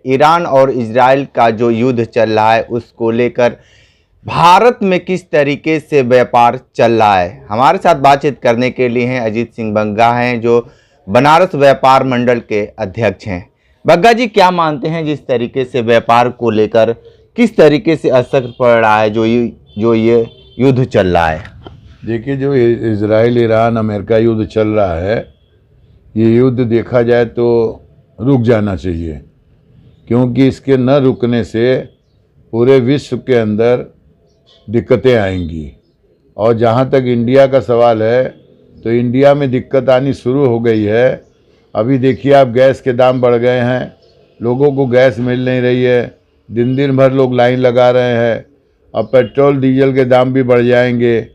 Iran और Israel का जो युद्ध चल रहा है उसको लेकर भारत में किस तरीके से व्यापार चल रहा है। हमारे साथ बातचीत करने के लिए हैं अजीत सिंह बग्गा हैं, जो बनारस व्यापार मंडल के अध्यक्ष हैं। बग्गा जी, क्या मानते हैं जिस तरीके से व्यापार को लेकर किस तरीके से असर पड़ रहा है जो ये युद्ध चल रहा है? देखिए, जो इजराइल ईरान अमेरिका युद्ध चल रहा है, ये युद्ध देखा जाए तो रुक जाना चाहिए, क्योंकि इसके न रुकने से पूरे विश्व के अंदर दिक्कतें आएंगी। और जहाँ तक इंडिया का सवाल है तो इंडिया में दिक्कत आनी शुरू हो गई है। अभी देखिए आप, गैस के दाम बढ़ गए हैं, लोगों को गैस मिल नहीं रही है, दिन दिन भर लोग लाइन लगा रहे हैं। अब पेट्रोल डीजल के दाम भी बढ़ जाएंगे,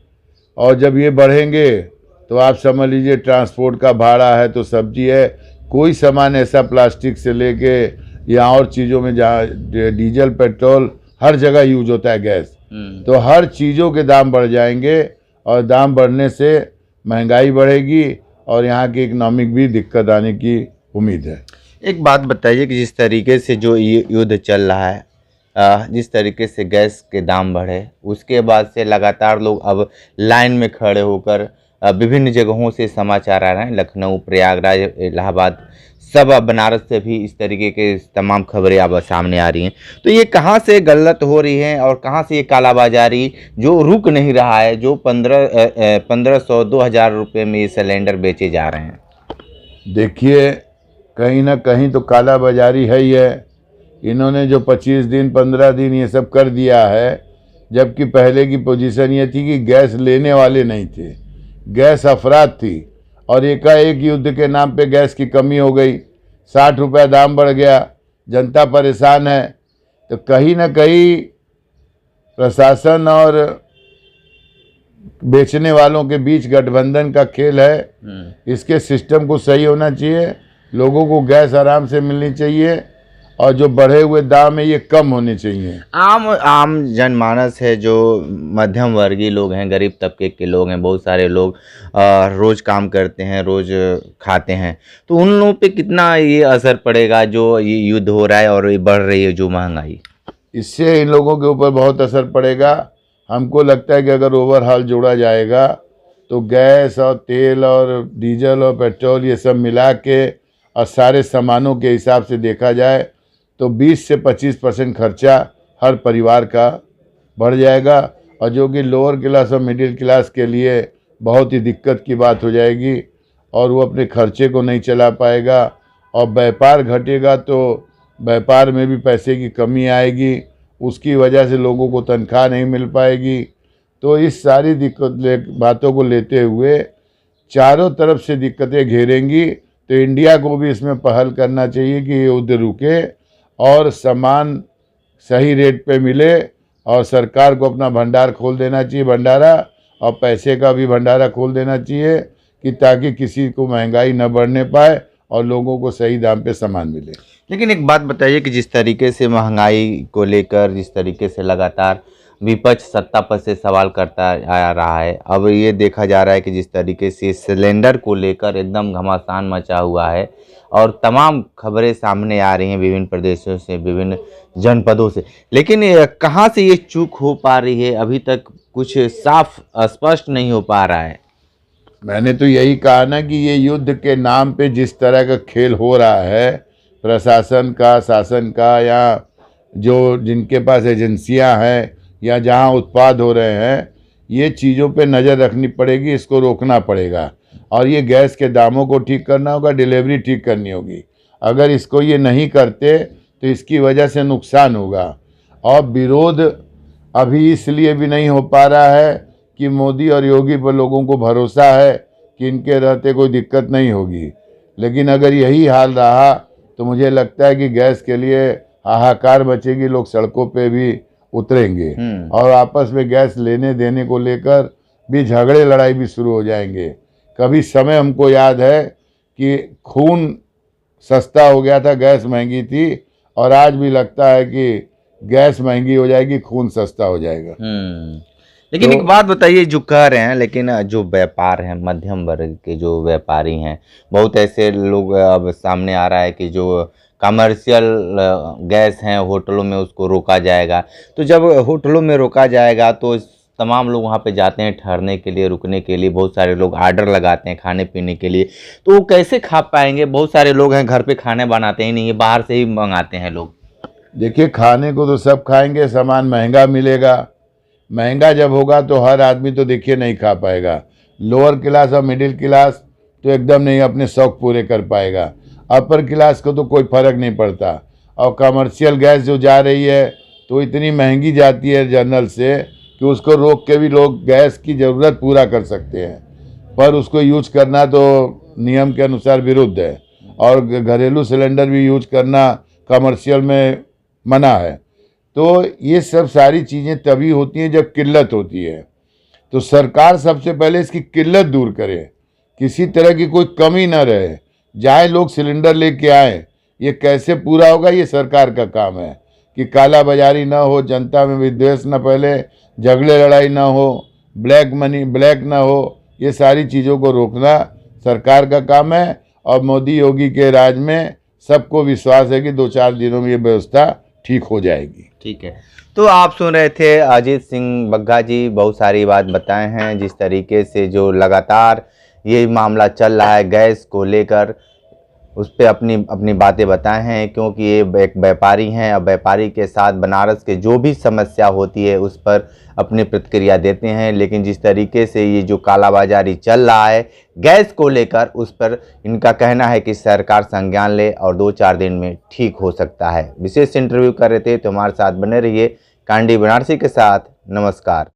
और जब ये बढ़ेंगे तो आप समझ लीजिए ट्रांसपोर्ट का भाड़ा है तो सब्जी है, कोई सामान ऐसा प्लास्टिक से लेके या और चीज़ों में जहाँ डीजल पेट्रोल हर जगह यूज होता है गैस, तो हर चीज़ों के दाम बढ़ जाएंगे, और दाम बढ़ने से महंगाई बढ़ेगी और यहाँ की इकोनॉमिक भी दिक्कत आने की उम्मीद है। एक बात बताइए कि जिस तरीके से जो ये युद्ध चल रहा है, जिस तरीके से गैस के दाम बढ़े, उसके बाद से लगातार लोग अब लाइन में खड़े होकर विभिन्न जगहों से समाचार आ रहे हैं, लखनऊ, प्रयागराज, इलाहाबाद, सब बनारस से भी इस तरीके के तमाम खबरें अब सामने आ रही हैं। तो ये कहाँ से गलत हो रही है और कहाँ से ये कालाबाजारी जो रुक नहीं रहा है, जो 1500-2000 रुपये में ये सिलेंडर बेचे जा रहे हैं? देखिए, कहीं ना कहीं तो कालाबाजारी है ही है। इन्होंने जो 25 दिन 15 दिन ये सब कर दिया है, जबकि पहले की पोजीशन ये थी कि गैस लेने वाले नहीं थे, गैस अफराद थी, और एकाएक युद्ध के नाम पे गैस की कमी हो गई, 60 रुपये दाम बढ़ गया, जनता परेशान है। तो कहीं ना कहीं प्रशासन और बेचने वालों के बीच गठबंधन का खेल है। इसके सिस्टम को सही होना चाहिए, लोगों को गैस आराम से मिलनी चाहिए, और जो बढ़े हुए दाम है ये कम होने चाहिए। आम जनमानस है, जो मध्यम वर्गीय लोग हैं, गरीब तबके के लोग हैं, बहुत सारे लोग रोज़ काम करते हैं, रोज़ खाते हैं, तो उन लोगों पे कितना ये असर पड़ेगा जो ये युद्ध हो रहा है और ये बढ़ रही है जो महंगाई? इससे इन लोगों के ऊपर बहुत असर पड़ेगा। हमको लगता है कि अगर ओवरऑल जोड़ा जाएगा तो गैस और तेल और डीजल और पेट्रोल ये सब मिला के और सारे सामानों के हिसाब से देखा जाए तो 20 से 25% खर्चा हर परिवार का बढ़ जाएगा, और जो कि लोअर क्लास और मिडिल क्लास के लिए बहुत ही दिक्कत की बात हो जाएगी, और वो अपने खर्चे को नहीं चला पाएगा। और व्यापार घटेगा तो व्यापार में भी पैसे की कमी आएगी, उसकी वजह से लोगों को तनख्वाह नहीं मिल पाएगी। तो इस सारी बातों को लेते हुए चारों तरफ से दिक्कतें घेरेंगी, तो इंडिया को भी इसमें पहल करना चाहिए कि ये युद्ध रुके और सामान सही रेट पे मिले, और सरकार को अपना भंडार खोल देना चाहिए, भंडारा, और पैसे का भी भंडारा खोल देना चाहिए, कि ताकि किसी को महंगाई न बढ़ने पाए और लोगों को सही दाम पे सामान मिले। लेकिन एक बात बताइए कि जिस तरीके से महंगाई को लेकर जिस तरीके से लगातार विपक्ष सत्ता पर से सवाल करता आ रहा है, अब ये देखा जा रहा है कि जिस तरीके से सिलेंडर को लेकर एकदम घमासान मचा हुआ है और तमाम खबरें सामने आ रही हैं विभिन्न प्रदेशों से, विभिन्न जनपदों से, लेकिन कहाँ से ये चूक हो पा रही है, अभी तक कुछ साफ स्पष्ट नहीं हो पा रहा है। मैंने तो यही कहा ना कि ये युद्ध के नाम पे जिस तरह का खेल हो रहा है, प्रशासन का, शासन का, या जो जिनके पास एजेंसियां हैं या जहां उत्पाद हो रहे हैं, ये चीज़ों पे नज़र रखनी पड़ेगी, इसको रोकना पड़ेगा। और ये गैस के दामों को ठीक करना होगा, डिलीवरी ठीक करनी होगी। अगर इसको ये नहीं करते तो इसकी वजह से नुकसान होगा। और विरोध अभी इसलिए भी नहीं हो पा रहा है कि मोदी और योगी पर लोगों को भरोसा है कि इनके रहते कोई दिक्कत नहीं होगी, लेकिन अगर यही हाल रहा तो मुझे लगता है कि गैस के लिए हाहाकार मचेगी, लोग सड़कों पे भी उतरेंगे, और आपस में गैस लेने देने को लेकर भी झगड़े लड़ाई भी शुरू हो जाएंगे। कभी समय हमको याद है कि खून सस्ता हो गया था, गैस महंगी थी, और आज भी लगता है कि गैस महंगी हो जाएगी, खून सस्ता हो जाएगा। लेकिन एक बात बताइए, जो कह रहे हैं, लेकिन जो व्यापार है, मध्यम वर्ग के जो व्यापारी हैं, बहुत ऐसे लोग अब सामने आ रहा है कि जो कमर्शियल गैस हैं होटलों में उसको रोका जाएगा। तो जब होटलों में रोका जाएगा तो तमाम लोग वहाँ पे जाते हैं ठहरने के लिए, रुकने के लिए, बहुत सारे लोग आर्डर लगाते हैं खाने पीने के लिए, तो वो कैसे खा पाएंगे? बहुत सारे लोग हैं घर पे खाने बनाते ही नहीं है, बाहर से ही मंगाते हैं लोग। देखिए, खाने को तो सब खाएंगे, सामान महंगा मिलेगा। महंगा जब होगा तो हर आदमी तो देखिए नहीं खा पाएगा। लोअर क्लास और मिडिल क्लास तो एकदम नहीं अपने शौक पूरे कर पाएगा। अपर क्लास को तो कोई फ़र्क नहीं पड़ता। और कमर्शियल गैस जो जा रही है तो इतनी महंगी जाती है जनरल से कि उसको रोक के भी लोग गैस की ज़रूरत पूरा कर सकते हैं, पर उसको यूज करना तो नियम के अनुसार विरुद्ध है। और घरेलू सिलेंडर भी यूज करना कमर्शियल में मना है। तो ये सब सारी चीज़ें तभी होती हैं जब किल्लत होती है। तो सरकार सबसे पहले इसकी किल्लत दूर करे, किसी तरह की कोई कमी ना रहे, जाए लोग सिलेंडर लेके आए। ये कैसे पूरा होगा, ये सरकार का काम है कि काला बाजारी ना हो, जनता में विद्वेष ना फैले, झगड़े लड़ाई ना हो, ब्लैक मनी ब्लैक ना हो, ये सारी चीज़ों को रोकना सरकार का काम है। और मोदी योगी के राज में सबको विश्वास है कि 2-4 दिनों में ये व्यवस्था ठीक हो जाएगी। ठीक है, तो आप सुन रहे थे अजीत सिंह बग्गा जी, बहुत सारी बात बताए हैं। जिस तरीके से जो लगातार ये मामला चल रहा है गैस को लेकर, उस पर अपनी बातें बताए हैं, क्योंकि ये एक व्यापारी हैं। अब व्यापारी के साथ बनारस के जो भी समस्या होती है उस पर अपनी प्रतिक्रिया देते हैं। लेकिन जिस तरीके से ये जो कालाबाजारी चल रहा है गैस को लेकर, उस पर इनका कहना है कि सरकार संज्ञान ले और 2-4 दिन में ठीक हो सकता है। विशेष इंटरव्यू कर रहे थे, तो हमारे साथ बने रहिए। कांडी बनारसी के साथ। नमस्कार।